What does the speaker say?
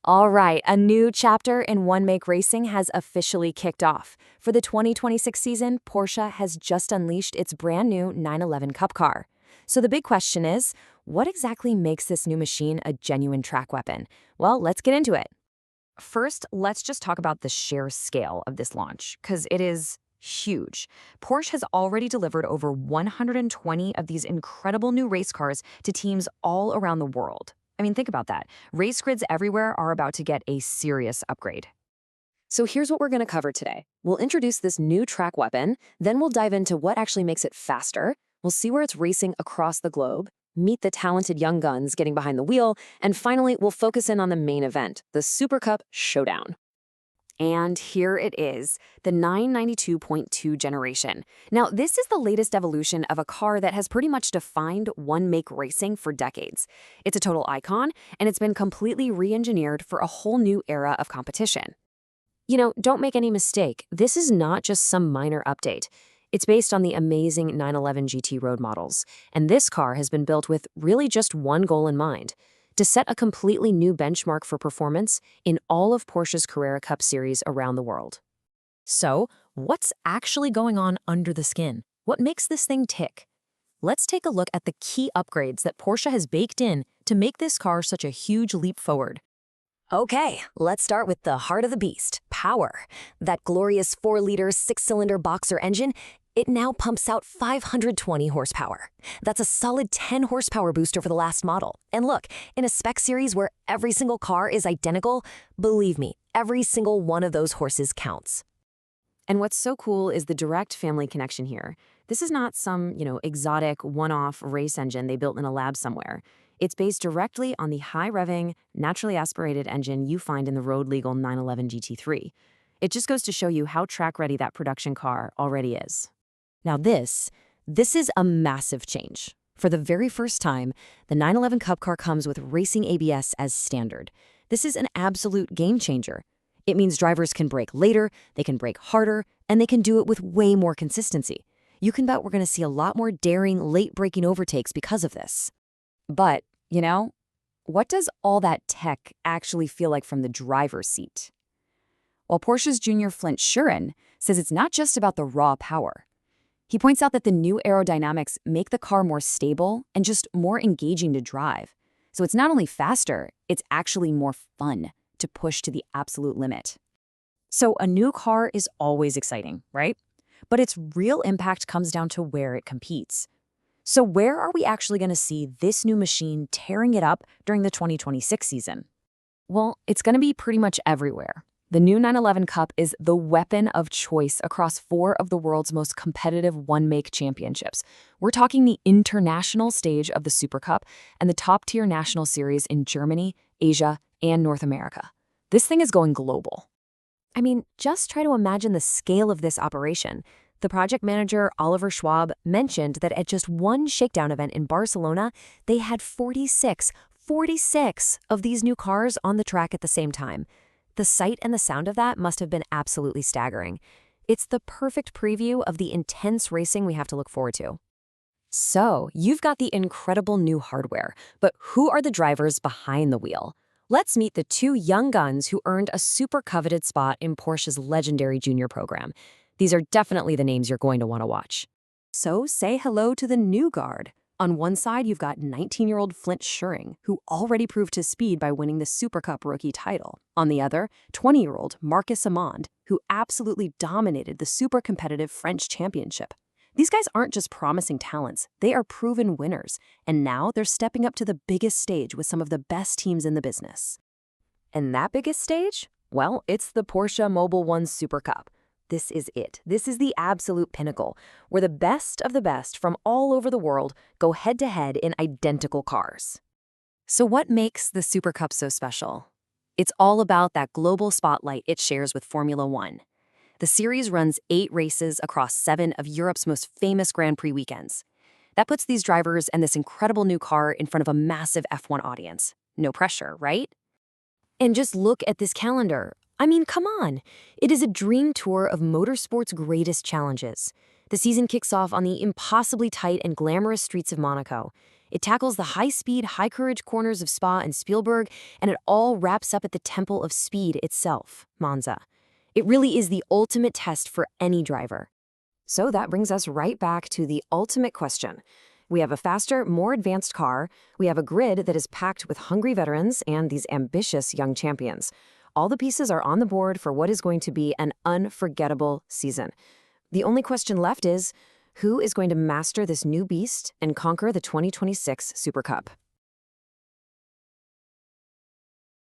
All right, a new chapter in one-make racing has officially kicked off. For the 2026 season, Porsche has just unleashed its brand new 911 Cup car. So the big question is, what exactly makes this new machine a genuine track weapon? Well, let's get into it. First, let's just talk about the sheer scale of this launch, because it is huge. Porsche has already delivered over 120 of these incredible new race cars to teams all around the world. I mean, think about that. Race grids everywhere are about to get a serious upgrade. So here's what we're going to cover today. We'll introduce this new track weapon, then we'll dive into what actually makes it faster. We'll see where it's racing across the globe, meet the talented young guns getting behind the wheel, and finally, we'll focus in on the main event, the Supercup Showdown. And here it is, the 992.2 generation. Now, this is the latest evolution of a car that has pretty much defined one-make racing for decades. It's a total icon, and it's been completely re-engineered for a whole new era of competition. You know, don't make any mistake, this is not just some minor update. It's based on the amazing 911 GT road models, and this car has been built with really just one goal in mind: to set a completely new benchmark for performance in all of Porsche's Carrera Cup series around the world. So, what's actually going on under the skin? What makes this thing tick? Let's take a look at the key upgrades that Porsche has baked in to make this car such a huge leap forward. Okay, let's start with the heart of the beast, power. That glorious 4-liter 6-cylinder boxer engine, it now pumps out 520 horsepower. That's a solid 10 horsepower boost over the last model. And look, in a spec series where every single car is identical, believe me, every single one of those horses counts. And what's so cool is the direct family connection here. This is not some, exotic one-off race engine they built in a lab somewhere. It's based directly on the high-revving, naturally aspirated engine you find in the road-legal 911 GT3. It just goes to show you how track-ready that production car already is. Now this is a massive change. For the very first time, the 911 Cup car comes with racing ABS as standard. This is an absolute game changer. It means drivers can brake later, they can brake harder, and they can do it with way more consistency. You can bet we're going to see a lot more daring, late-braking overtakes because of this. But, what does all that tech actually feel like from the driver's seat? Well, Porsche's junior Flint Schuring says it's not just about the raw power. He points out that the new aerodynamics make the car more stable and just more engaging to drive. So it's not only faster, it's actually more fun to push to the absolute limit. So a new car is always exciting, right? But its real impact comes down to where it competes. So where are we actually going to see this new machine tearing it up during the 2026 season? Well, it's going to be pretty much everywhere. The new 911 Cup is the weapon of choice across 4 of the world's most competitive one-make championships. We're talking the international stage of the Supercup and the top-tier national series in Germany, Asia, and North America. This thing is going global. I mean, just try to imagine the scale of this operation. The project manager, Oliver Schwab, mentioned that at just one shakedown event in Barcelona, they had 46 of these new cars on the track at the same time. The sight and the sound of that must have been absolutely staggering. It's the perfect preview of the intense racing we have to look forward to. So, you've got the incredible new hardware, but who are the drivers behind the wheel? Let's meet the 2 young guns who earned a super coveted spot in Porsche's legendary junior program. These are definitely the names you're going to want to watch. So say hello to the new guard. On one side, you've got 19-year-old Flint Schuring, who already proved his speed by winning the Supercup rookie title. On the other, 20-year-old Amand, who absolutely dominated the super competitive French championship. These guys aren't just promising talents, they are proven winners, and now they're stepping up to the biggest stage with some of the best teams in the business. And that biggest stage? Well, it's the Porsche Mobil 1 Supercup. This is it. This is the absolute pinnacle, where the best of the best from all over the world go head-to-head in identical cars. So what makes the Supercup so special? It's all about that global spotlight it shares with Formula One. The series runs 8 races across 7 of Europe's most famous Grand Prix weekends. That puts these drivers and this incredible new car in front of a massive F1 audience. No pressure, right? And just look at this calendar. I mean, come on. It is a dream tour of motorsport's greatest challenges. The season kicks off on the impossibly tight and glamorous streets of Monaco. It tackles the high-speed, high-courage corners of Spa and Spielberg, and it all wraps up at the temple of speed itself, Monza. It really is the ultimate test for any driver. So that brings us right back to the ultimate question. We have a faster, more advanced car. We have a grid that is packed with hungry veterans and these ambitious young champions. All the pieces are on the board for what is going to be an unforgettable season. The only question left is, who is going to master this new beast and conquer the 2026 Supercup?